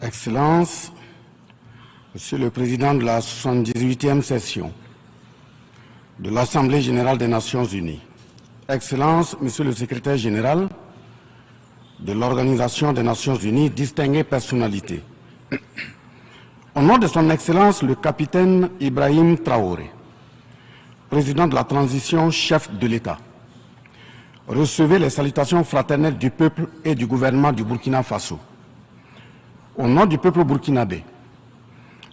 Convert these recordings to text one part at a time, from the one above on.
Excellences, Monsieur le Président de la 78e session de l'Assemblée générale des Nations unies, Excellences, Monsieur le Secrétaire général de l'Organisation des Nations unies, distinguées personnalités, au nom de son Excellence le capitaine Ibrahim Traoré, président de la transition, chef de l'État, recevez les salutations fraternelles du peuple et du gouvernement du Burkina Faso. Au nom du peuple burkinabé,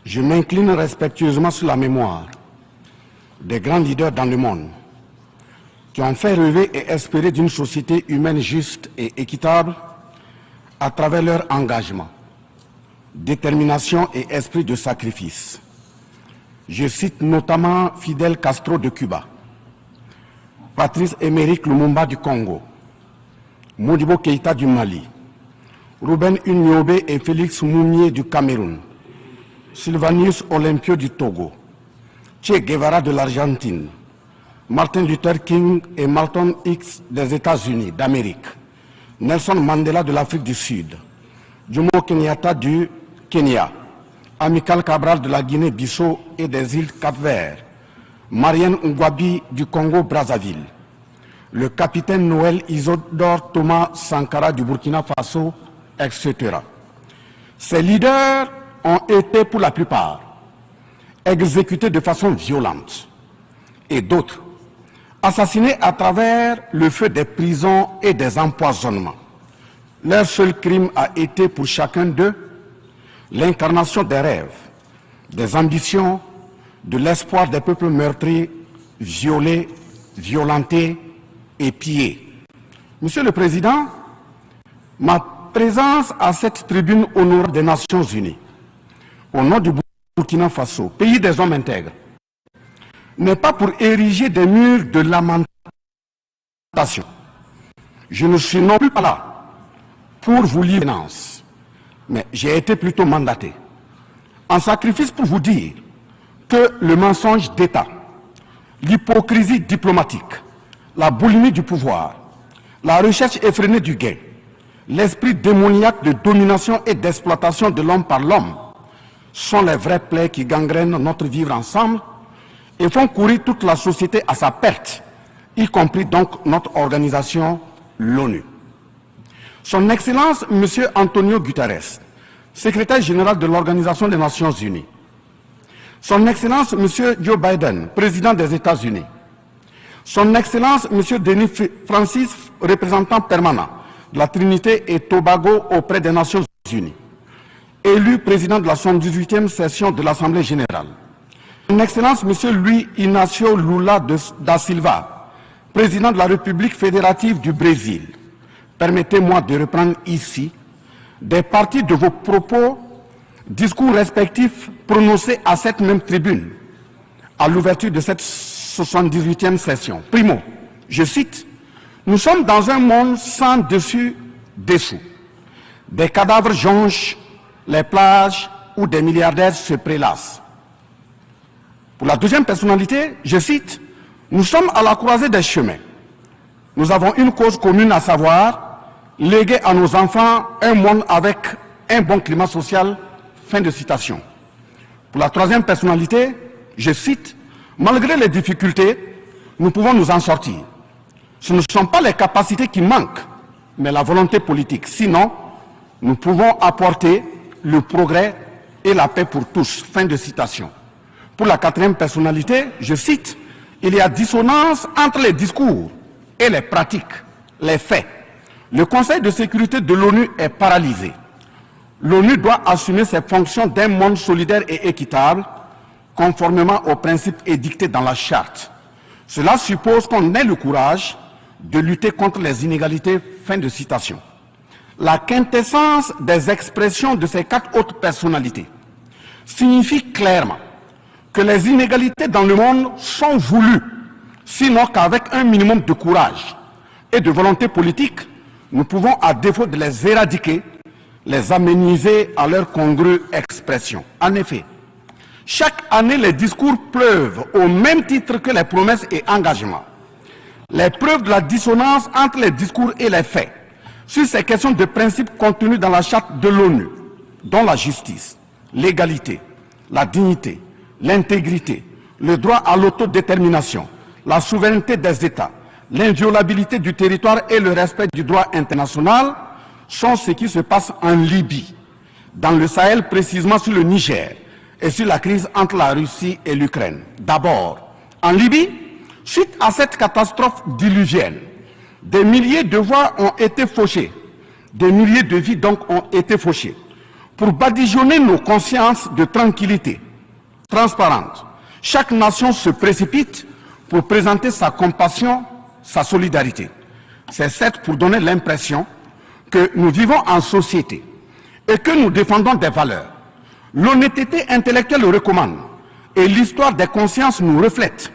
je m'incline respectueusement sur la mémoire des grands leaders dans le monde qui ont fait rêver et espérer d'une société humaine juste et équitable à travers leur engagement, détermination et esprit de sacrifice. Je cite notamment Fidel Castro de Cuba, Patrice Émeric Lumumba du Congo, Modibo Keïta du Mali, Ruben Unyobe et Félix Mounier du Cameroun, Sylvanus Olympio du Togo, Che Guevara de l'Argentine, Martin Luther King et Malcolm X des États-Unis d'Amérique, Nelson Mandela de l'Afrique du Sud, Jomo Kenyatta du Kenya, Amical Cabral de la Guinée-Bissau et des îles Cap-Vert, Marianne Ngwabi du Congo-Brazzaville, le capitaine Noël Isidore Thomas Sankara du Burkina Faso, etc. Ces leaders ont été pour la plupart exécutés de façon violente et d'autres assassinés à travers le feu des prisons et des empoisonnements. Leur seul crime a été pour chacun d'eux l'incarnation des rêves, des ambitions, de l'espoir des peuples meurtris, violés, violentés et pillés. Monsieur le Président, ma présence à cette tribune honorable des Nations Unies, au nom du Burkina Faso, pays des hommes intègres, n'est pas pour ériger des murs de lamentation. Je ne suis non plus pas là pour vous livrer, mais j'ai été plutôt mandaté en sacrifice pour vous dire que le mensonge d'État, l'hypocrisie diplomatique, la boulimie du pouvoir, la recherche effrénée du gain, l'esprit démoniaque de domination et d'exploitation de l'homme par l'homme sont les vrais plaies qui gangrènent notre vivre ensemble et font courir toute la société à sa perte, y compris donc notre organisation, l'ONU. Son Excellence, M. Antonio Guterres, secrétaire général de l'Organisation des Nations Unies, Son Excellence, M. Joe Biden, président des États-Unis, Son Excellence, M. Denis Francis, représentant permanent de la Trinité et Tobago auprès des Nations Unies, élu président de la 78e session de l'Assemblée générale, Son Excellence, M. Luis Inácio Lula da Silva, président de la République fédérative du Brésil, permettez-moi de reprendre ici des parties de vos propos, discours respectifs prononcés à cette même tribune, à l'ouverture de cette 78e session. Primo, je cite, « Nous sommes dans un monde sans dessus-dessous. Des cadavres jonchent les plages où des milliardaires se prélassent. » Pour la deuxième personnalité, je cite, « Nous sommes à la croisée des chemins. Nous avons une cause commune, à savoir léguer à nos enfants un monde avec un bon climat social. » Fin de citation. Pour la troisième personnalité, je cite, « Malgré les difficultés, nous pouvons nous en sortir. Ce ne sont pas les capacités qui manquent, mais la volonté politique. Sinon, nous pouvons apporter le progrès et la paix pour tous. » Fin de citation. Pour la quatrième personnalité, je cite, « Il y a dissonance entre les discours et les pratiques, les faits. Le Conseil de sécurité de l'ONU est paralysé. L'ONU doit assumer ses fonctions d'un monde solidaire et équitable, conformément aux principes édictés dans la charte. Cela suppose qu'on ait le courage de lutter contre les inégalités. » Fin de citation. La quintessence des expressions de ces quatre autres personnalités signifie clairement que les inégalités dans le monde sont voulues, sinon qu'avec un minimum de courage et de volonté politique, nous pouvons, à défaut de les éradiquer, les amenuiser à leur congrue expression. En effet, chaque année, les discours pleuvent au même titre que les promesses et engagements. Les preuves de la dissonance entre les discours et les faits sur ces questions de principe contenues dans la charte de l'ONU dont la justice, l'égalité, la dignité, l'intégrité, le droit à l'autodétermination, la souveraineté des États, l'inviolabilité du territoire et le respect du droit international sont ce qui se passe en Libye, dans le Sahel, précisément sur le Niger, et sur la crise entre la Russie et l'Ukraine. D'abord, en Libye, suite à cette catastrophe diluvienne, des milliers de voix ont été fauchées, des milliers de vies donc ont été fauchées, pour badigeonner nos consciences de tranquillité transparente. Chaque nation se précipite pour présenter sa compassion, sa solidarité. C'est certes pour donner l'impression que nous vivons en société et que nous défendons des valeurs. L'honnêteté intellectuelle le recommande et l'histoire des consciences nous reflète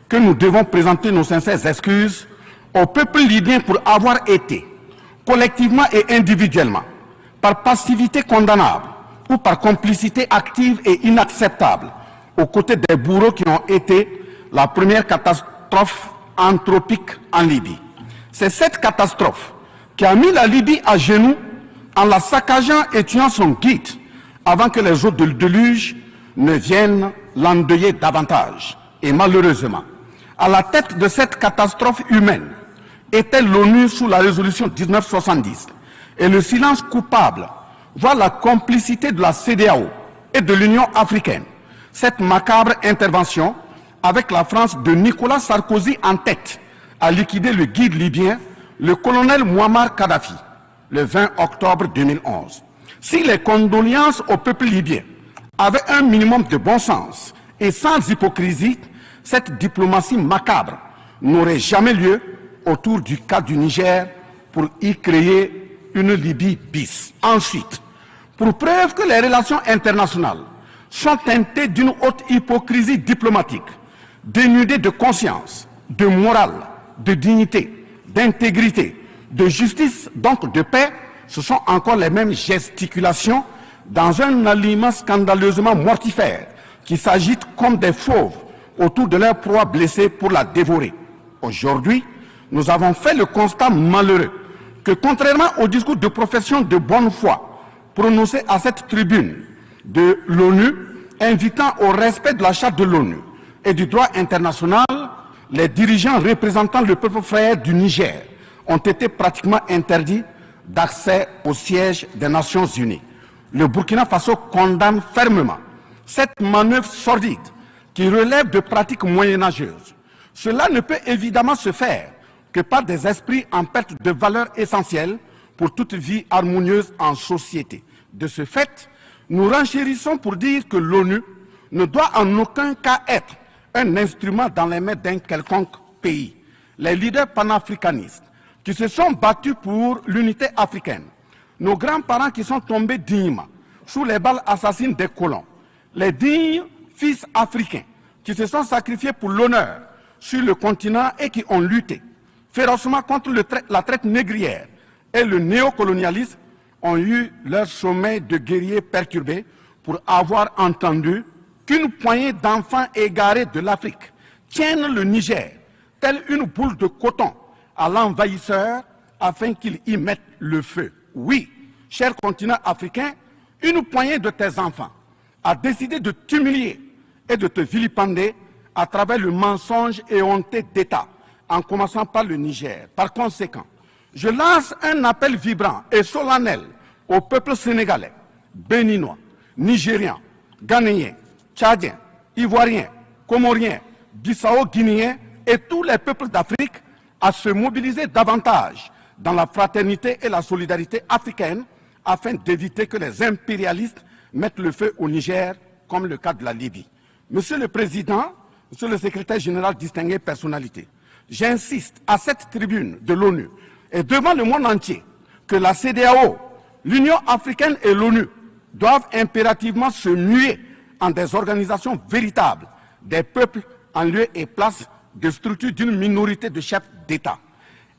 que nous devons présenter nos sincères excuses au peuple libyen pour avoir été, collectivement et individuellement, par passivité condamnable ou par complicité active et inacceptable, aux côtés des bourreaux qui ont été la première catastrophe anthropique en Libye. C'est cette catastrophe qui a mis la Libye à genoux en la saccageant et tuant son guide avant que les eaux de déluge ne viennent l'endeuiller davantage. Et malheureusement, à la tête de cette catastrophe humaine était l'ONU sous la résolution 1970. Et le silence coupable voit la complicité de la CEDEAO et de l'Union africaine. Cette macabre intervention, avec la France de Nicolas Sarkozy en tête, a liquidé le guide libyen, le colonel Muammar Kadhafi, le 20 octobre 2011. Si les condoléances au peuple libyen avaient un minimum de bon sens et sans hypocrisie, cette diplomatie macabre n'aurait jamais lieu autour du cas du Niger pour y créer une Libye bis. Ensuite, pour preuve que les relations internationales sont teintées d'une haute hypocrisie diplomatique, dénudées de conscience, de morale, de dignité, d'intégrité, de justice, donc de paix, ce sont encore les mêmes gesticulations dans un aliment scandaleusement mortifère qui s'agitent comme des fauves autour de leur proie blessée pour la dévorer. Aujourd'hui, nous avons fait le constat malheureux que contrairement au discours de profession de bonne foi prononcé à cette tribune de l'ONU, invitant au respect de la charte de l'ONU et du droit international, les dirigeants représentant le peuple frère du Niger ont été pratiquement interdits d'accès au siège des Nations Unies. Le Burkina Faso condamne fermement cette manœuvre sordide qui relève de pratiques moyenâgeuses. Cela ne peut évidemment se faire que par des esprits en perte de valeurs essentielles pour toute vie harmonieuse en société. De ce fait, nous renchérissons pour dire que l'ONU ne doit en aucun cas être un instrument dans les mains d'un quelconque pays. Les leaders panafricanistes qui se sont battus pour l'unité africaine, nos grands-parents qui sont tombés dignement sous les balles assassines des colons, les dignes fils africains qui se sont sacrifiés pour l'honneur sur le continent et qui ont lutté férocement contre la traite négrière et le néocolonialisme, ont eu leur sommeil de guerriers perturbé pour avoir entendu qu'une poignée d'enfants égarés de l'Afrique tiennent le Niger, telle une boule de coton, à l'envahisseur afin qu'il y mette le feu. Oui, cher continent africain, une poignée de tes enfants a décidé de t'humilier et de te vilipender à travers le mensonge éhonté d'État, en commençant par le Niger. Par conséquent, je lance un appel vibrant et solennel au peuple sénégalais, béninois, nigérien, ghanéen, tchadien, ivoirien, comorien, bissau-guinéen et tous les peuples d'Afrique à se mobiliser davantage dans la fraternité et la solidarité africaine afin d'éviter que les impérialistes mettent le feu au Niger, comme le cas de la Libye. Monsieur le Président, Monsieur le Secrétaire général, distingué personnalité, j'insiste à cette tribune de l'ONU et devant le monde entier que la CEDEAO, l'Union africaine et l'ONU doivent impérativement se muer en des organisations véritables des peuples en lieu et place de structures d'une minorité de chefs d'État.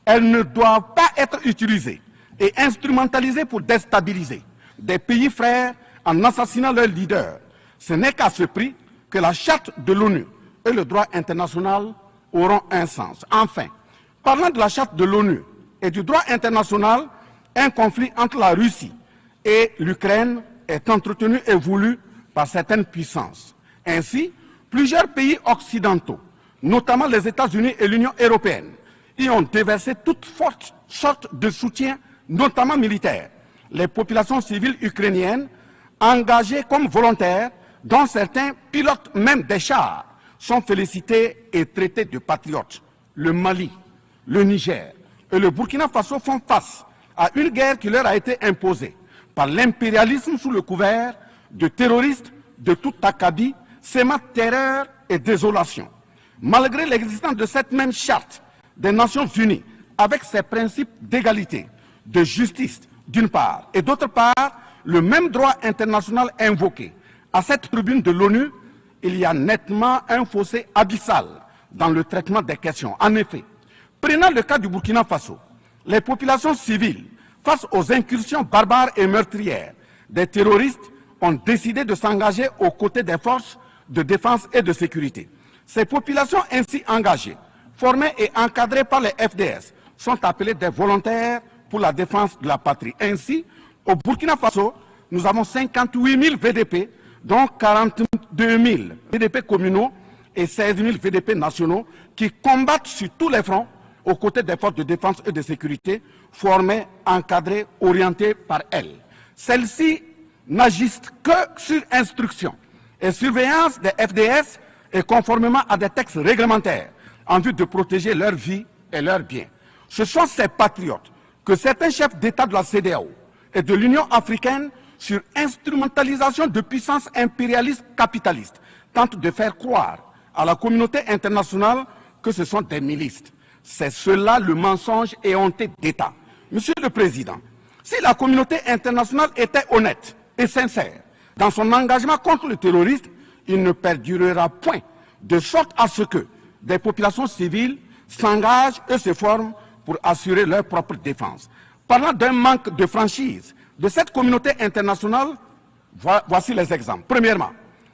Elles ne doivent pas être utilisées et instrumentalisées pour déstabiliser des pays frères en assassinant leurs leaders. Ce n'est qu'à ce prix que la charte de l'ONU et le droit international auront un sens. Enfin, parlant de la charte de l'ONU et du droit international, un conflit entre la Russie et l'Ukraine est est entretenu et voulu par certaines puissances. Ainsi, plusieurs pays occidentaux, notamment les États-Unis et l'Union européenne, y ont déversé toute sorte de soutien, notamment militaire. Les populations civiles ukrainiennes, engagées comme volontaires, dont certains pilotent même des chars, sont félicités et traités de patriotes. Le Mali, le Niger et le Burkina Faso font face à une guerre qui leur a été imposée par l'impérialisme sous le couvert de terroristes de tout acabit, sémant terreur et désolation. Malgré l'existence de cette même charte des Nations Unies, avec ses principes d'égalité, de justice d'une part, et d'autre part, le même droit international invoqué. À cette tribune de l'ONU, il y a nettement un fossé abyssal dans le traitement des questions. En effet, prenant le cas du Burkina Faso, les populations civiles, face aux incursions barbares et meurtrières des terroristes, ont décidé de s'engager aux côtés des forces de défense et de sécurité. Ces populations ainsi engagées, formées et encadrées par les FDS, sont appelées des volontaires pour la défense de la patrie. Ainsi, au Burkina Faso, nous avons 58 000 VDP, dont 42 000 VDP communaux et 16 000 VDP nationaux qui combattent sur tous les fronts aux côtés des forces de défense et de sécurité formées, encadrées, orientées par elles. Celles-ci n'agissent que sur instruction et surveillance des FDS et conformément à des textes réglementaires en vue de protéger leur vie et leurs biens. Ce sont ces patriotes que certains chefs d'État de la CEDEAO et de l'Union africaine, sur instrumentalisation de puissances impérialistes capitalistes, tentent de faire croire à la communauté internationale que ce sont des milices. C'est cela le mensonge éhonté d'État. Monsieur le Président, si la communauté internationale était honnête et sincère dans son engagement contre le terrorisme, il ne perdurera point, de sorte à ce que des populations civiles s'engagent et se forment pour assurer leur propre défense. Parlant d'un manque de franchise de cette communauté internationale, voici les exemples. Premièrement,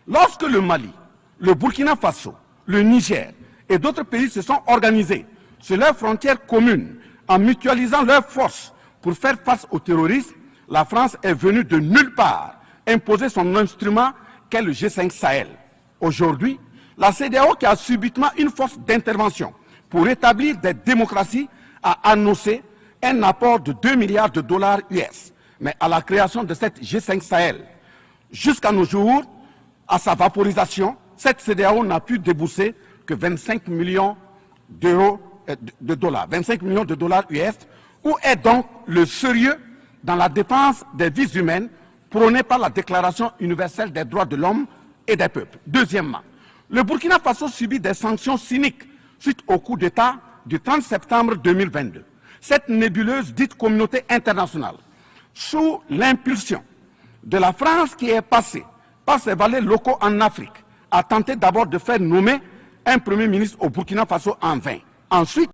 lorsque le Mali, le Burkina Faso, le Niger et d'autres pays se sont organisés sur leurs frontières communes en mutualisant leurs forces pour faire face au terrorisme, la France est venue de nulle part imposer son instrument qu'est le G5 Sahel. Aujourd'hui, la CEDEAO, qui a subitement une force d'intervention pour établir des démocraties, a annoncé un apport de 2 milliards de dollars US. Mais à la création de cette G5 Sahel, jusqu'à nos jours, à sa vaporisation, cette CEDEAO n'a pu débourser que 25 millions d'euros de dollars, 25 millions de dollars US. Où est donc le sérieux dans la défense des vies humaines prônée par la Déclaration universelle des droits de l'homme et des peuples? Deuxièmement, le Burkina Faso subit des sanctions cyniques suite au coup d'État du 30 septembre 2022. Cette nébuleuse dite communauté internationale, sous l'impulsion de la France qui est passée par ses valets locaux en Afrique, a tenté d'abord de faire nommer un Premier ministre au Burkina Faso en vain. Ensuite,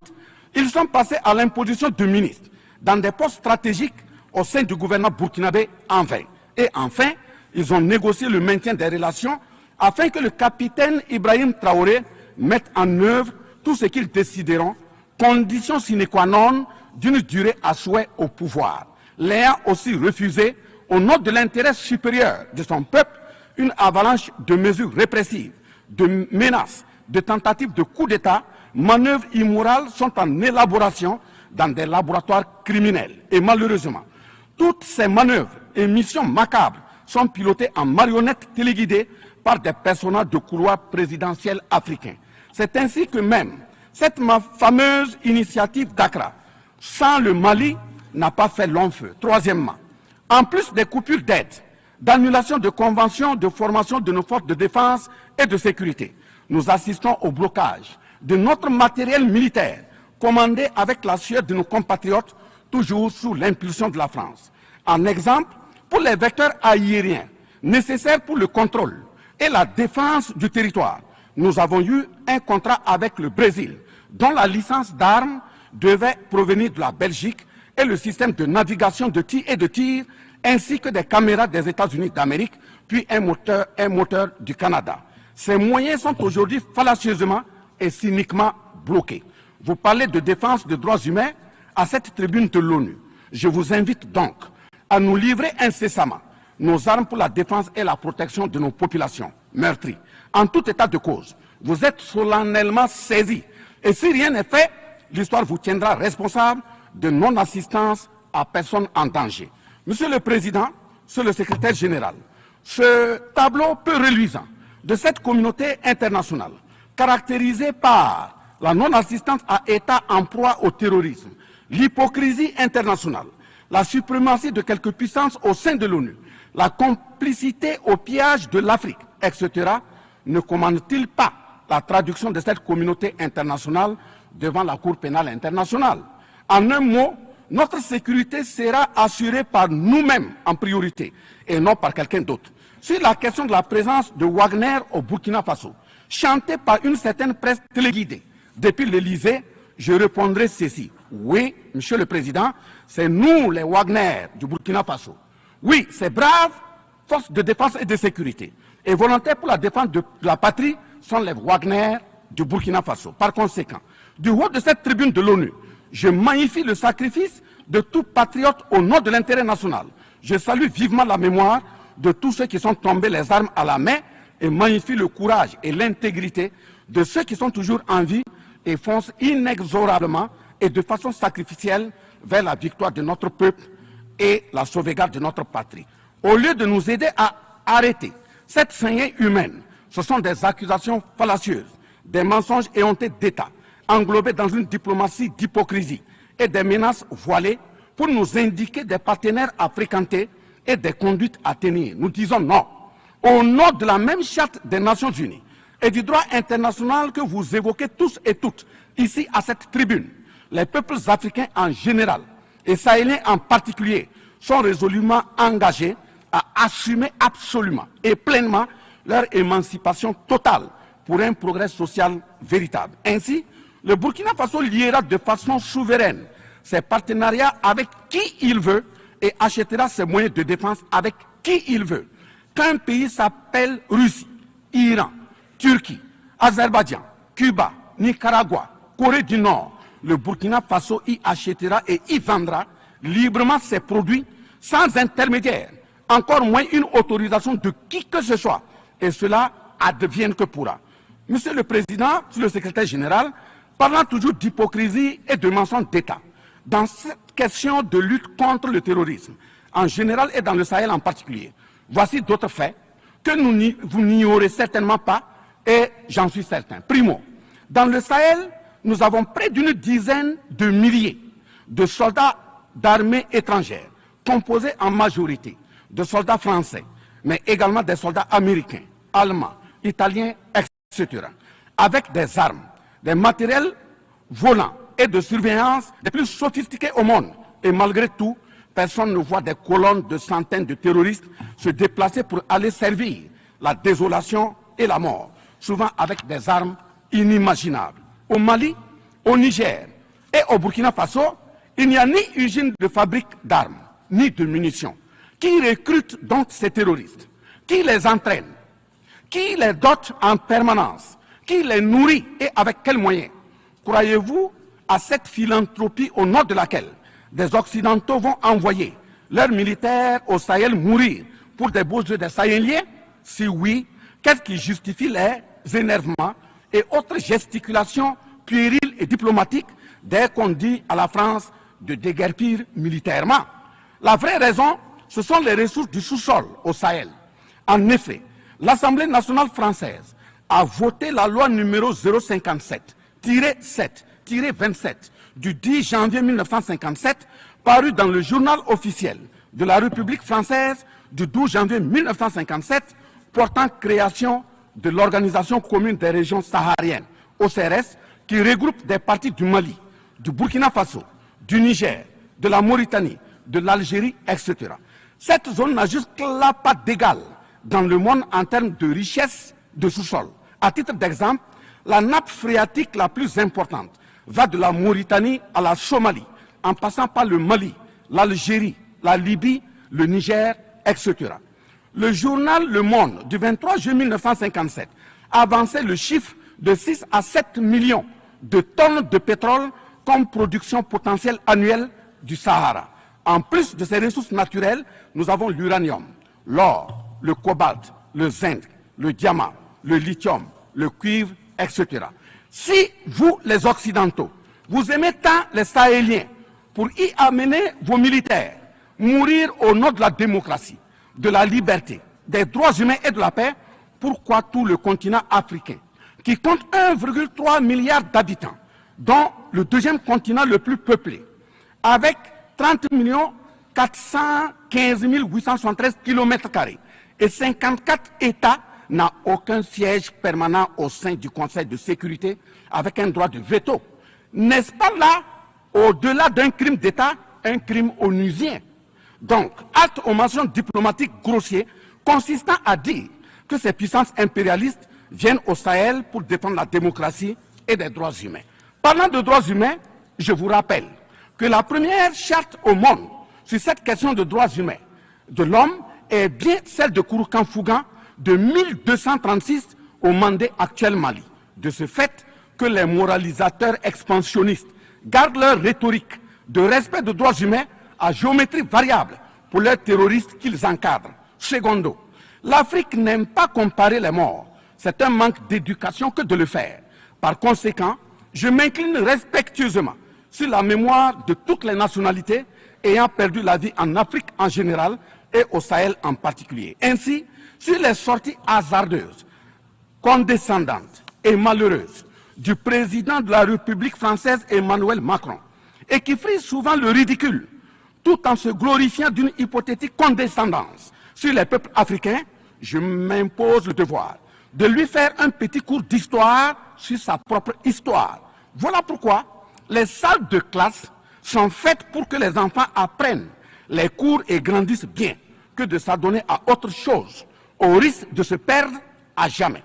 ils sont passés à l'imposition de ministres dans des postes stratégiques au sein du gouvernement burkinabé en vain. Et enfin, ils ont négocié le maintien des relations afin que le capitaine Ibrahim Traoré mette en œuvre tout ce qu'ils décideront, condition sine qua non d'une durée à souhait au pouvoir. L'ayant aussi refusé, au nom de l'intérêt supérieur de son peuple, une avalanche de mesures répressives, de menaces, de tentatives de coup d'État, manœuvres immorales sont en élaboration dans des laboratoires criminels. Et malheureusement, toutes ces manœuvres et missions macabres sont pilotées en marionnettes téléguidées par des personnages de couloir présidentiel africains. C'est ainsi que même cette fameuse initiative d'Accra, sans le Mali, n'a pas fait long feu. Troisièmement, en plus des coupures d'aide, d'annulation de conventions de formation de nos forces de défense et de sécurité, nous assistons au blocage de notre matériel militaire, commandé avec la sueur de nos compatriotes, toujours sous l'impulsion de la France. En exemple, pour les vecteurs aériens nécessaires pour le contrôle et la défense du territoire, nous avons eu un contrat avec le Brésil, dont la licence d'armes devait provenir de la Belgique, et le système de navigation de tir ainsi que des caméras des États-Unis d'Amérique, puis un moteur du Canada. Ces moyens sont aujourd'hui fallacieusement et cyniquement bloqués. Vous parlez de défense des droits humains à cette tribune de l'ONU. Je vous invite donc à nous livrer incessamment nos armes pour la défense et la protection de nos populations meurtries. En tout état de cause, vous êtes solennellement saisis. Et si rien n'est fait, l'histoire vous tiendra responsable de non-assistance à personne en danger. Monsieur le Président, Monsieur le Secrétaire général, ce tableau peu reluisant de cette communauté internationale, caractérisée par la non-assistance à États en proie au terrorisme, l'hypocrisie internationale, la suprématie de quelques puissances au sein de l'ONU, la complicité au pillage de l'Afrique, etc., ne commande-t-il pas la traduction de cette communauté internationale devant la Cour pénale internationale? En un mot, notre sécurité sera assurée par nous-mêmes en priorité et non par quelqu'un d'autre. Sur la question de la présence de Wagner au Burkina Faso, chantée par une certaine presse téléguidée depuis l'Élysée, je répondrai ceci. Oui, Monsieur le Président, c'est nous les Wagner du Burkina Faso. Oui, ces braves forces de défense et de sécurité et volontaires pour la défense de la patrie sont les Wagner du Burkina Faso. Par conséquent, du haut de cette tribune de l'ONU, je magnifie le sacrifice de tout patriote au nom de l'intérêt national. Je salue vivement la mémoire de tous ceux qui sont tombés les armes à la main et magnifie le courage et l'intégrité de ceux qui sont toujours en vie et foncent inexorablement et de façon sacrificielle vers la victoire de notre peuple et la sauvegarde de notre patrie. Au lieu de nous aider à arrêter cette saignée humaine, ce sont des accusations fallacieuses, des mensonges éhontés d'État, englobés dans une diplomatie d'hypocrisie et des menaces voilées pour nous indiquer des partenaires à fréquenter et des conduites à tenir. Nous disons non. Au nom de la même charte des Nations Unies et du droit international que vous évoquez tous et toutes ici à cette tribune, les peuples africains en général et sahéliens en particulier sont résolument engagés à assumer absolument et pleinement leur émancipation totale pour un progrès social véritable. Ainsi, le Burkina Faso liera de façon souveraine ses partenariats avec qui il veut et achètera ses moyens de défense avec qui il veut. Qu'un pays s'appelle Russie, Iran, Turquie, Azerbaïdjan, Cuba, Nicaragua, Corée du Nord, le Burkina Faso y achètera et y vendra librement ses produits sans intermédiaire, encore moins une autorisation de qui que ce soit. Et cela advienne que pourra. Monsieur le Président, Monsieur le Secrétaire général, parlant toujours d'hypocrisie et de mensonges d'État, dans cette question de lutte contre le terrorisme, en général et dans le Sahel en particulier, voici d'autres faits que vous n'ignorez certainement pas et j'en suis certain. Primo, dans le Sahel, nous avons près d'une dizaine de milliers de soldats d'armées étrangères, composés en majorité de soldats français, mais également des soldats américains, allemands, italiens, etc., avec des armes, des matériels volants et de surveillance les plus sophistiqués au monde. Et malgré tout, personne ne voit des colonnes de centaines de terroristes se déplacer pour aller servir la désolation et la mort, souvent avec des armes inimaginables. Au Mali, au Niger et au Burkina Faso, il n'y a ni usine de fabrique d'armes, ni de munitions. Qui recrute donc ces terroristes? Qui les entraîne? Qui les dote en permanence? Qui les nourrit et avec quels moyens? Croyez-vous à cette philanthropie au nom de laquelle des Occidentaux vont envoyer leurs militaires au Sahel mourir pour des beaux yeux des Sahéliens? Si oui, qu'est-ce qui justifie les énervements et autres gesticulations puériles et diplomatiques dès qu'on dit à la France de déguerpir militairement? La vraie raison, ce sont les ressources du sous-sol au Sahel. En effet, l'Assemblée nationale française a voté la loi numéro 057-7-27 du 10 janvier 1957, parue dans le journal officiel de la République française du 12 janvier 1957, portant création de l'Organisation commune des régions sahariennes, OCRS, qui regroupe des parties du Mali, du Burkina Faso, du Niger, de la Mauritanie, de l'Algérie, etc. Cette zone n'a jusque-là pas d'égal dans le monde en termes de richesse de sous-sol. À titre d'exemple, la nappe phréatique la plus importante va de la Mauritanie à la Somalie, en passant par le Mali, l'Algérie, la Libye, le Niger, etc. Le journal Le Monde du 23 juillet 1957 avançait le chiffre de 6 à 7 millions de tonnes de pétrole comme production potentielle annuelle du Sahara. En plus de ces ressources naturelles, nous avons l'uranium, l'or, le cobalt, le zinc, le diamant, le lithium, le cuivre, etc. Si vous, les Occidentaux, vous aimez tant les Sahéliens pour y amener vos militaires, mourir au nom de la démocratie, de la liberté, des droits humains et de la paix, pourquoi tout le continent africain, qui compte 1,3 milliard d'habitants, dont le deuxième continent le plus peuplé, avec 30 415 873 km² et 54 États, n'a aucun siège permanent au sein du Conseil de sécurité avec un droit de veto. N'est-ce pas là, au-delà d'un crime d'État, un crime onusien? Donc, acte aux mentions diplomatiques grossiers consistant à dire que ces puissances impérialistes viennent au Sahel pour défendre la démocratie et des droits humains. Parlant de droits humains, je vous rappelle que la première charte au monde sur cette question de droits humains de l'homme est bien celle de Kouroukan-Fougan de 1236 au Mandé actuel Mali. De ce fait que les moralisateurs expansionnistes gardent leur rhétorique de respect des droits humains à géométrie variable pour leurs terroristes qu'ils encadrent. Secondo, l'Afrique n'aime pas comparer les morts. C'est un manque d'éducation que de le faire. Par conséquent, je m'incline respectueusement sur la mémoire de toutes les nationalités ayant perdu la vie en Afrique en général et au Sahel en particulier. Ainsi, sur les sorties hasardeuses, condescendantes et malheureuses du président de la République française Emmanuel Macron, et qui frise souvent le ridicule, tout en se glorifiant d'une hypothétique condescendance sur les peuples africains, je m'impose le devoir de lui faire un petit cours d'histoire sur sa propre histoire. Voilà pourquoi les salles de classe sont faites pour que les enfants apprennent les cours et grandissent bien, que de s'adonner à autre chose, au risque de se perdre à jamais.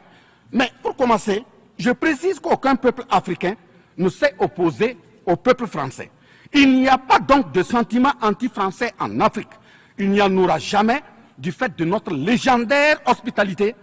Mais pour commencer, je précise qu'aucun peuple africain ne s'est opposé au peuple français. Il n'y a pas donc de sentiment anti-français en Afrique. Il n'y en aura jamais du fait de notre légendaire hospitalité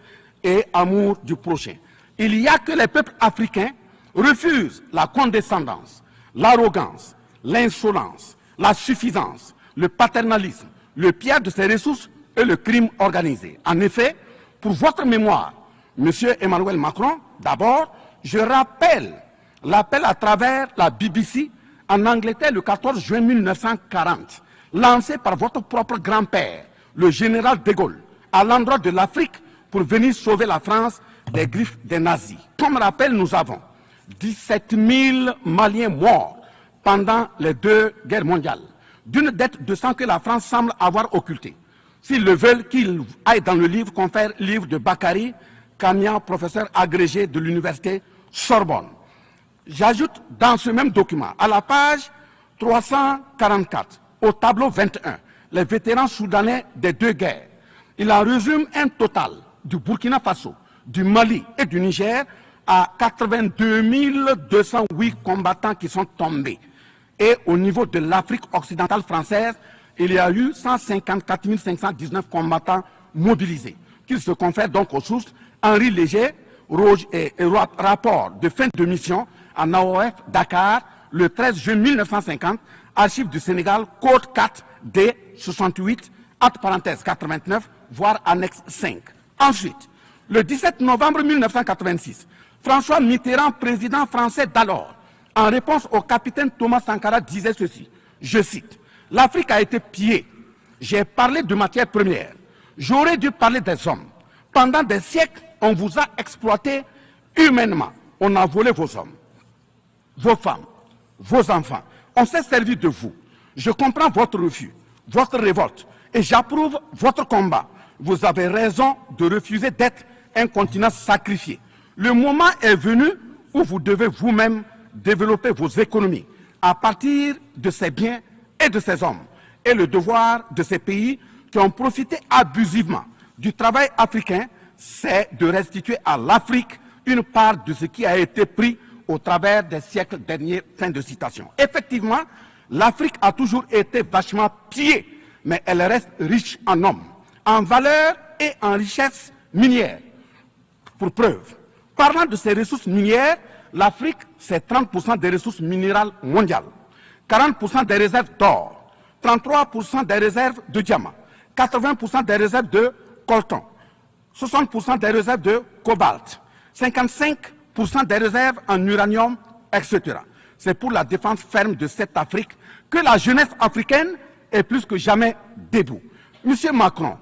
et amour du prochain. Il y a que les peuples africains refusent la condescendance, l'arrogance, l'insolence, la suffisance, le paternalisme, le pillage de ses ressources et le crime organisé. En effet, pour votre mémoire, M. Emmanuel Macron, d'abord, je rappelle l'appel à travers la BBC en Angleterre le 14 juin 1940, lancé par votre propre grand-père, le général de Gaulle, à l'endroit de l'Afrique pour venir sauver la France des griffes des nazis. Comme rappel, nous avons 17 000 Maliens morts pendant les 2 guerres mondiales, d'une dette de sang que la France semble avoir occultée. S'ils le veulent, qu'ils aillent dans le livre, confère livre de Bakary Kania, professeur agrégé de l'université Sorbonne. J'ajoute dans ce même document, à la page 344, au tableau 21, les vétérans soudanais des 2 guerres. Il en résume un total du Burkina Faso, du Mali et du Niger à 82 208 combattants qui sont tombés. Et au niveau de l'Afrique occidentale française, il y a eu 154 519 combattants mobilisés, qui se confèrent donc aux sources Henri Léger, rapport de fin de mission en AOF Dakar, le 13 juin 1950, archives du Sénégal, code 4 D 68, acte parenthèse 89, voire annexe 5. Ensuite, le 17 novembre 1986, François Mitterrand, président français d'alors, en réponse au capitaine Thomas Sankara, disait ceci, je cite, « L'Afrique a été pillée. J'ai parlé de matières premières. J'aurais dû parler des hommes. Pendant des siècles, on vous a exploité humainement. On a volé vos hommes, vos femmes, vos enfants. On s'est servi de vous. Je comprends votre refus, votre révolte, et j'approuve votre combat. Vous avez raison de refuser d'être un continent sacrifié. Le moment est venu où vous devez vous-même développer vos économies à partir de ces biens et de ces hommes. Et le devoir de ces pays qui ont profité abusivement du travail africain, c'est de restituer à l'Afrique une part de ce qui a été pris au travers des siècles derniers. Fin de citation. Effectivement, l'Afrique a toujours été vachement pillée, mais elle reste riche en hommes, en valeur et en richesse minière. Pour preuve, parlant de ses ressources minières, l'Afrique, c'est 30% des ressources minérales mondiales, 40% des réserves d'or, 33% des réserves de diamants, 80% des réserves de coltan, 60% des réserves de cobalt, 55% des réserves en uranium, etc. C'est pour la défense ferme de cette Afrique que la jeunesse africaine est plus que jamais debout. Monsieur Macron,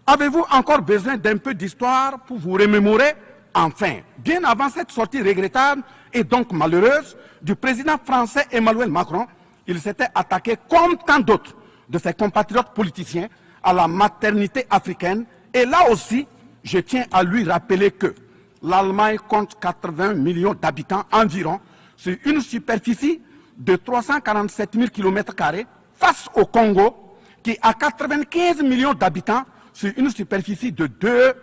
avez-vous encore besoin d'un peu d'histoire pour vous remémorer? Enfin, bien avant cette sortie regrettable et donc malheureuse du président français Emmanuel Macron, il s'était attaqué, comme tant d'autres de ses compatriotes politiciens, à la maternité africaine. Et là aussi, je tiens à lui rappeler que l'Allemagne compte 80 millions d'habitants environ sur une superficie de 347 000 km² face au Congo, qui a 95 millions d'habitants sur une superficie de 2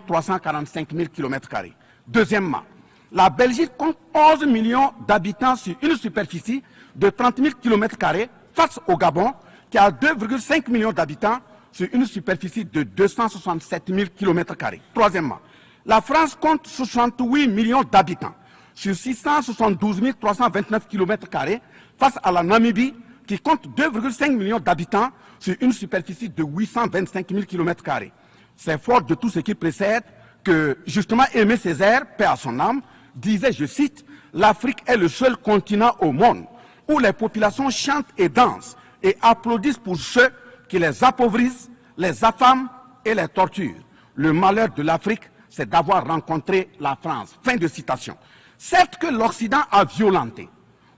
345 000 km². Deuxièmement, la Belgique compte 11 millions d'habitants sur une superficie de 30 000 km² face au Gabon, qui a 2,5 millions d'habitants sur une superficie de 267 000 km². Troisièmement, la France compte 68 millions d'habitants sur 672 329 km² face à la Namibie, qui compte 2,5 millions d'habitants sur une superficie de 825 000 km². C'est fort de tout ce qui précède que, justement, Aimé Césaire, paix à son âme, disait, je cite, « L'Afrique est le seul continent au monde où les populations chantent et dansent et applaudissent pour ceux qui les appauvrissent, les affament et les torturent. Le malheur de l'Afrique, c'est d'avoir rencontré la France. » Fin de citation. Certes que l'Occident a violenté,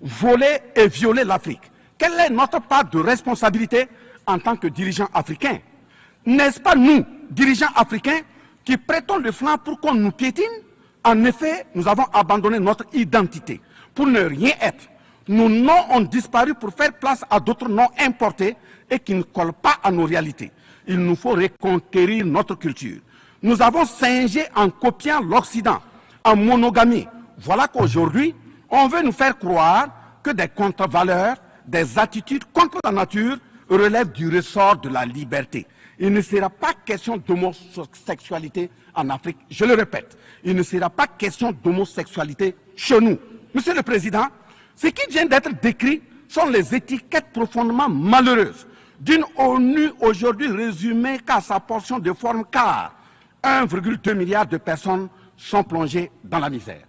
volé et violé l'Afrique. Quelle est notre part de responsabilité en tant que dirigeants africains? N'est-ce pas nous, dirigeants africains, qui prêtons le flanc pour qu'on nous piétine? En effet, nous avons abandonné notre identité pour ne rien être. Nos noms ont disparu pour faire place à d'autres noms importés et qui ne collent pas à nos réalités. Il nous faut reconquérir notre culture. Nous avons singé en copiant l'Occident, en monogamie. Voilà qu'aujourd'hui, on veut nous faire croire que des contre-valeurs, des attitudes contre la nature relèvent du ressort de la liberté. Il ne sera pas question d'homosexualité en Afrique. Je le répète, il ne sera pas question d'homosexualité chez nous. Monsieur le Président, ce qui vient d'être décrit sont les étiquettes profondément malheureuses d'une ONU aujourd'hui résumée qu'à sa portion de forme, car 1,2 milliard de personnes sont plongées dans la misère.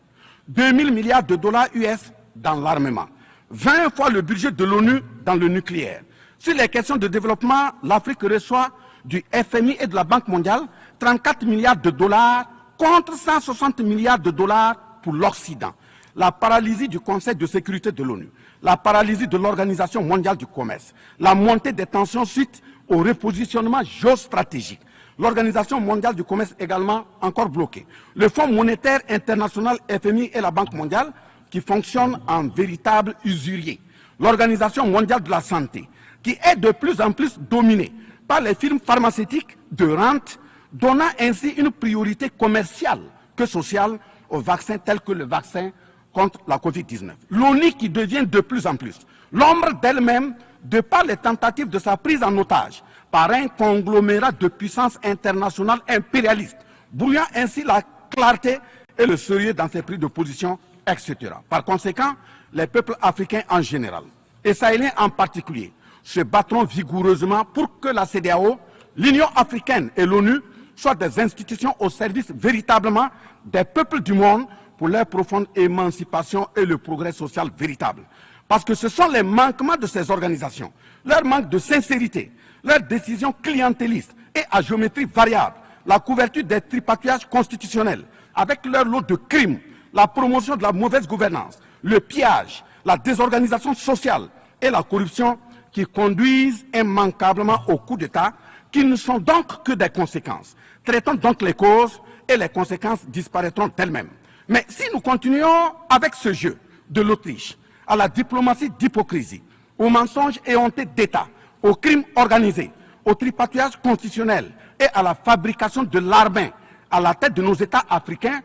2 000 milliards de dollars US dans l'armement. 20 fois le budget de l'ONU dans le nucléaire. Sur les questions de développement, l'Afrique reçoit du FMI et de la Banque mondiale 34 milliards de dollars contre 160 milliards de dollars pour l'Occident. La paralysie du Conseil de sécurité de l'ONU, la paralysie de l'Organisation mondiale du commerce, la montée des tensions suite au repositionnement géostratégique. L'Organisation mondiale du commerce également encore bloquée. Le Fonds monétaire international FMI et la Banque mondiale qui fonctionnent en véritable usurier. L'Organisation mondiale de la santé qui est de plus en plus dominée par les firmes pharmaceutiques de rente, donnant ainsi une priorité commerciale que sociale aux vaccins tels que le vaccin contre la Covid-19. L'ONU qui devient de plus en plus l'ombre d'elle-même de par les tentatives de sa prise en otage par un conglomérat de puissances internationales impérialistes, brouillant ainsi la clarté et le sérieux dans ses prises de position, etc. Par conséquent, les peuples africains en général, et sahéliens en particulier, se battront vigoureusement pour que la CEDEAO, l'Union africaine et l'ONU soient des institutions au service véritablement des peuples du monde pour leur profonde émancipation et le progrès social véritable. Parce que ce sont les manquements de ces organisations, leur manque de sincérité, leurs décisions clientélistes et à géométrie variable, la couverture des tripatouillages constitutionnels avec leur lot de crimes, la promotion de la mauvaise gouvernance, le pillage, la désorganisation sociale et la corruption qui conduisent immanquablement au coup d'État, qui ne sont donc que des conséquences. Traitons donc les causes et les conséquences disparaîtront d'elles-mêmes. Mais si nous continuons avec ce jeu de l'Autriche, à la diplomatie d'hypocrisie, aux mensonges éhontés d'État, aux crimes organisés, au tripatouillage constitutionnel et à la fabrication de l'armée à la tête de nos États africains,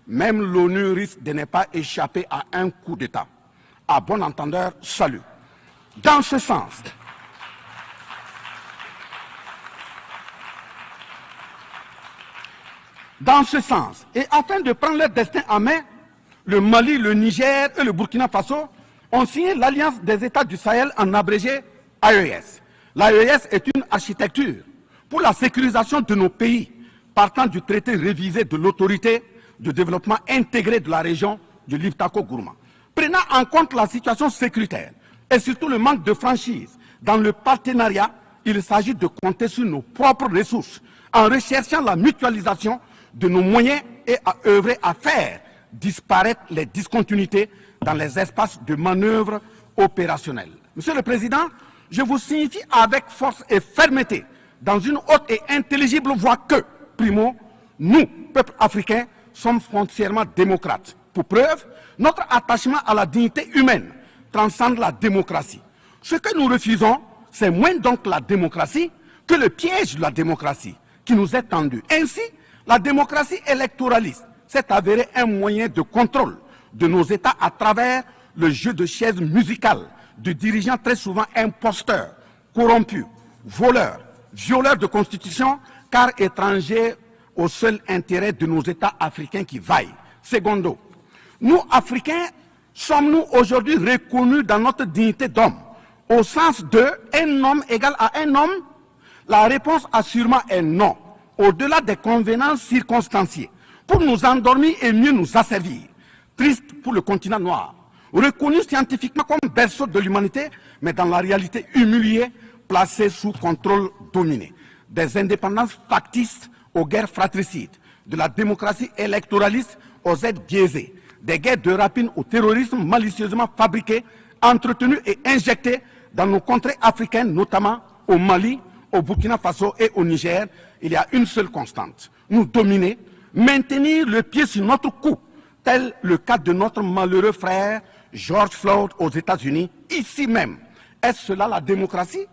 même l'ONU risque de ne pas échapper à un coup d'État. À bon entendeur, salut. Dans ce sens, et afin de prendre leur destin en main, le Mali, le Niger et le Burkina Faso ont signé l'Alliance des États du Sahel en abrégé AES. L'AES est une architecture pour la sécurisation de nos pays, partant du traité révisé de l'autorité de développement intégré de la région du Liptako-Gourma. Prenant en compte la situation sécuritaire et surtout le manque de franchise dans le partenariat, il s'agit de compter sur nos propres ressources en recherchant la mutualisation de nos moyens et à œuvrer à faire disparaître les discontinuités dans les espaces de manœuvre opérationnels. Monsieur le Président, je vous signifie avec force et fermeté, dans une haute et intelligible voix que, primo, nous, peuple africain, sommes foncièrement démocrates. Pour preuve, notre attachement à la dignité humaine transcende la démocratie. Ce que nous refusons, c'est moins donc la démocratie que le piège de la démocratie qui nous est tendu. Ainsi, la démocratie électoraliste s'est avérée un moyen de contrôle de nos États à travers le jeu de chaises musicales de dirigeants très souvent imposteurs, corrompus, voleurs, violeurs de constitution, car étrangers au seul intérêt de nos États africains qui vaillent. Secondo, nous, Africains, sommes-nous aujourd'hui reconnus dans notre dignité d'homme, au sens de un homme égal à un homme? La réponse assurément est non, au-delà des convenances circonstanciées, pour nous endormir et mieux nous asservir. Triste pour le continent noir, reconnu scientifiquement comme berceau de l'humanité, mais dans la réalité humilié, placé sous contrôle dominé. Des indépendances factices aux guerres fratricides, de la démocratie électoraliste aux aides biaisées, des guerres de rapine au terrorisme malicieusement fabriquées, entretenues et injectées dans nos contrées africaines, notamment au Mali, au Burkina Faso et au Niger. Il y a une seule constante: nous dominer, maintenir le pied sur notre cou, tel le cas de notre malheureux frère George Floyd aux États-Unis, ici même. Est-ce cela la démocratie?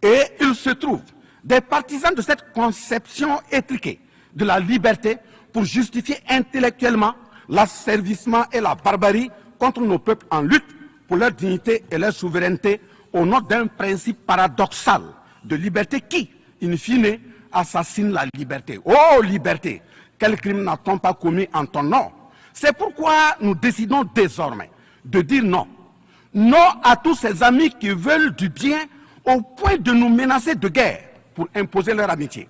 Et il se trouve des partisans de cette conception étriquée de la liberté pour justifier intellectuellement l'asservissement et la barbarie contre nos peuples en lutte pour leur dignité et leur souveraineté au nom d'un principe paradoxal de liberté qui, in fine, assassine la liberté. Oh liberté, quel crime n'a-t-on pas commis en ton nom? C'est pourquoi nous décidons désormais de dire non. Non à tous ces amis qui veulent du bien au point de nous menacer de guerre pour imposer leur amitié.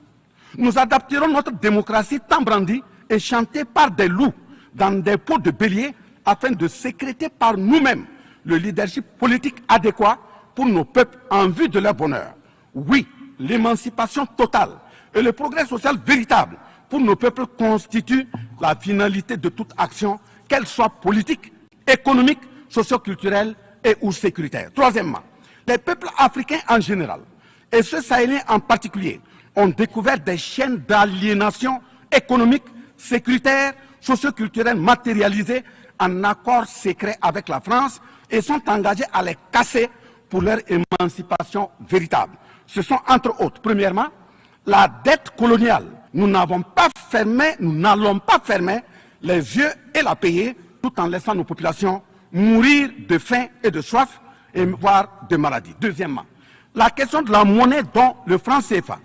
Nous adapterons notre démocratie tant brandie et chantée par des loups dans des pots de bélier afin de sécréter par nous-mêmes le leadership politique adéquat pour nos peuples en vue de leur bonheur. Oui, l'émancipation totale et le progrès social véritable pour nos peuples constituent la finalité de toute action, qu'elle soit politique, économique, socio-culturelle et ou sécuritaire. Troisièmement, les peuples africains en général, et ceux sahéliens en particulier, ont découvert des chaînes d'aliénation économique, sécuritaire, socio-culturelle matérialisées en accord secret avec la France et sont engagés à les casser pour leur émancipation véritable. Ce sont entre autres, premièrement, la dette coloniale. Nous n'allons pas fermer les yeux et la payer tout en laissant nos populations mourir de faim et de soif et voire de maladie. Deuxièmement, la question de la monnaie dont le franc CFA,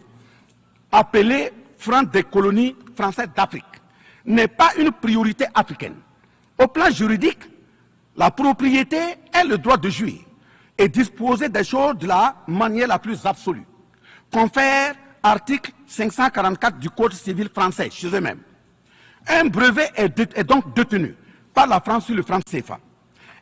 appelé franc des colonies françaises d'Afrique, n'est pas une priorité africaine. Au plan juridique, la propriété est le droit de jouir et disposer des choses de la manière la plus absolue. Confère article 544 du Code civil français chez eux-mêmes. Un brevet est donc détenu par la France sur le franc CFA.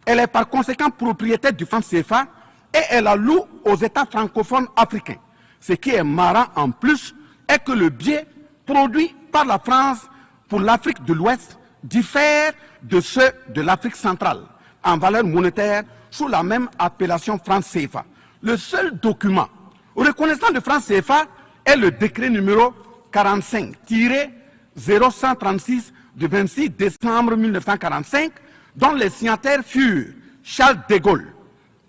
Elle est par conséquent propriétaire du franc CFA et elle la loue aux États francophones africains. Ce qui est marrant en plus est que le biais produit par la France pour l'Afrique de l'Ouest diffère de ceux de l'Afrique centrale en valeur monétaire sous la même appellation franc CFA. Le seul document reconnaissant le franc CFA est le décret numéro 45-0136 du 26 décembre 1945, dont les signataires furent Charles de Gaulle,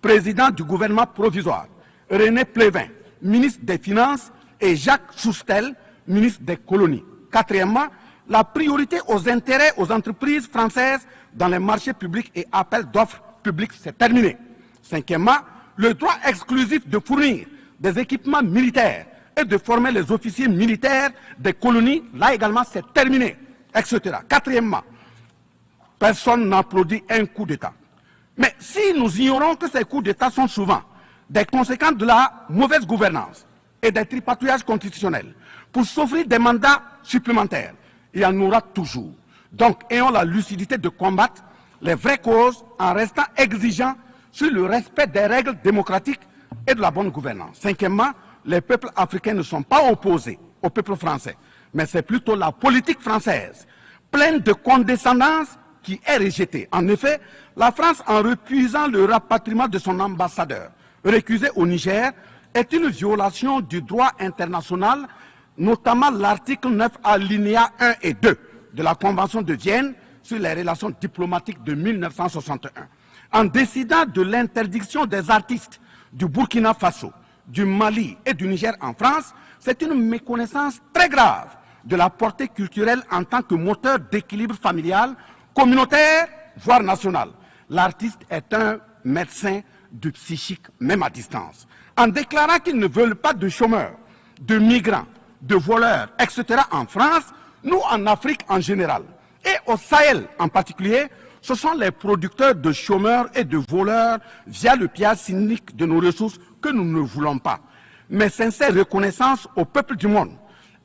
président du gouvernement provisoire, René Pleven, ministre des Finances, et Jacques Soustel, ministre des Colonies. Quatrièmement, la priorité aux intérêts aux entreprises françaises dans les marchés publics et appels d'offres publics, c'est terminé. Cinquièmement, le droit exclusif de fournir des équipements militaires et de former les officiers militaires des colonies, là également c'est terminé, etc. Quatrièmement, personne n'applaudit un coup d'État. Mais si nous ignorons que ces coups d'État sont souvent des conséquences de la mauvaise gouvernance, et des tripatouillages constitutionnels pour s'offrir des mandats supplémentaires. Il y en aura toujours. Donc, ayons la lucidité de combattre les vraies causes en restant exigeants sur le respect des règles démocratiques et de la bonne gouvernance. Cinquièmement, les peuples africains ne sont pas opposés au peuple français, mais c'est plutôt la politique française, pleine de condescendance, qui est rejetée. En effet, la France, en refusant le rapatriement de son ambassadeur récusé au Niger, est une violation du droit international, notamment l'article 9 alinéa 1 et 2 de la Convention de Vienne sur les relations diplomatiques de 1961. En décidant de l'interdiction des artistes du Burkina Faso, du Mali et du Niger en France, c'est une méconnaissance très grave de la portée culturelle en tant que moteur d'équilibre familial, communautaire, voire national. L'artiste est un médecin du psychique, même à distance. En déclarant qu'ils ne veulent pas de chômeurs, de migrants, de voleurs, etc. en France, nous en Afrique en général, et au Sahel en particulier, ce sont les producteurs de chômeurs et de voleurs via le pillage cynique de nos ressources que nous ne voulons pas. Mais sincère reconnaissance au peuple du monde,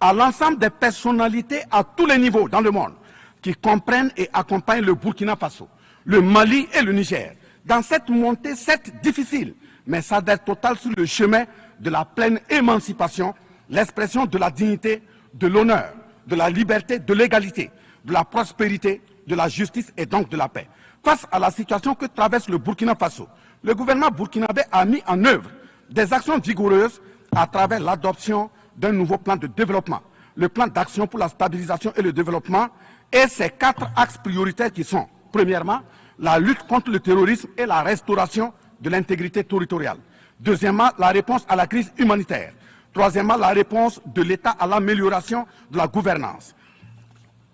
à l'ensemble des personnalités à tous les niveaux dans le monde, qui comprennent et accompagnent le Burkina Faso, le Mali et le Niger, dans cette montée certes difficile, mais s'adhère totale sur le chemin de la pleine émancipation, l'expression de la dignité, de l'honneur, de la liberté, de l'égalité, de la prospérité, de la justice et donc de la paix. Face à la situation que traverse le Burkina Faso, le gouvernement burkinabé a mis en œuvre des actions vigoureuses à travers l'adoption d'un nouveau plan de développement, le plan d'action pour la stabilisation et le développement, et ses 4 axes prioritaires qui sont, premièrement, la lutte contre le terrorisme et la restauration de l'intégrité territoriale. Deuxièmement, la réponse à la crise humanitaire. Troisièmement, la réponse de l'État à l'amélioration de la gouvernance.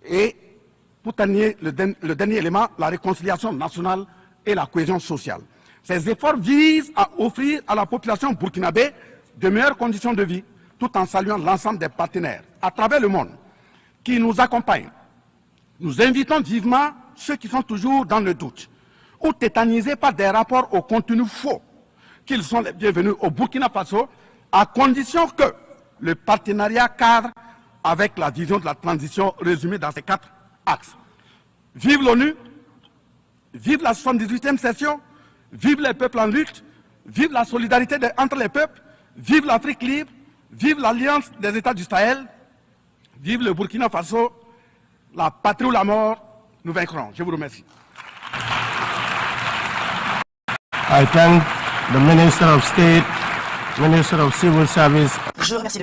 Et pour terminer, le dernier élément, la réconciliation nationale et la cohésion sociale. Ces efforts visent à offrir à la population burkinabé de meilleures conditions de vie, tout en saluant l'ensemble des partenaires à travers le monde qui nous accompagnent. Nous invitons vivement ceux qui sont toujours dans le doute ou tétanisés par des rapports au contenu faux qu'ils sont les bienvenus au Burkina Faso, à condition que le partenariat cadre avec la vision de la transition résumée dans ces 4 axes. Vive l'ONU, vive la 78e session, vive les peuples en lutte, vive la solidarité entre les peuples, vive l'Afrique libre, vive l'Alliance des États du Sahel, vive le Burkina Faso, la patrie ou la mort, nous vaincrons. Je vous remercie. I thank the Minister of State, Minister of Civil Service. Je remercie le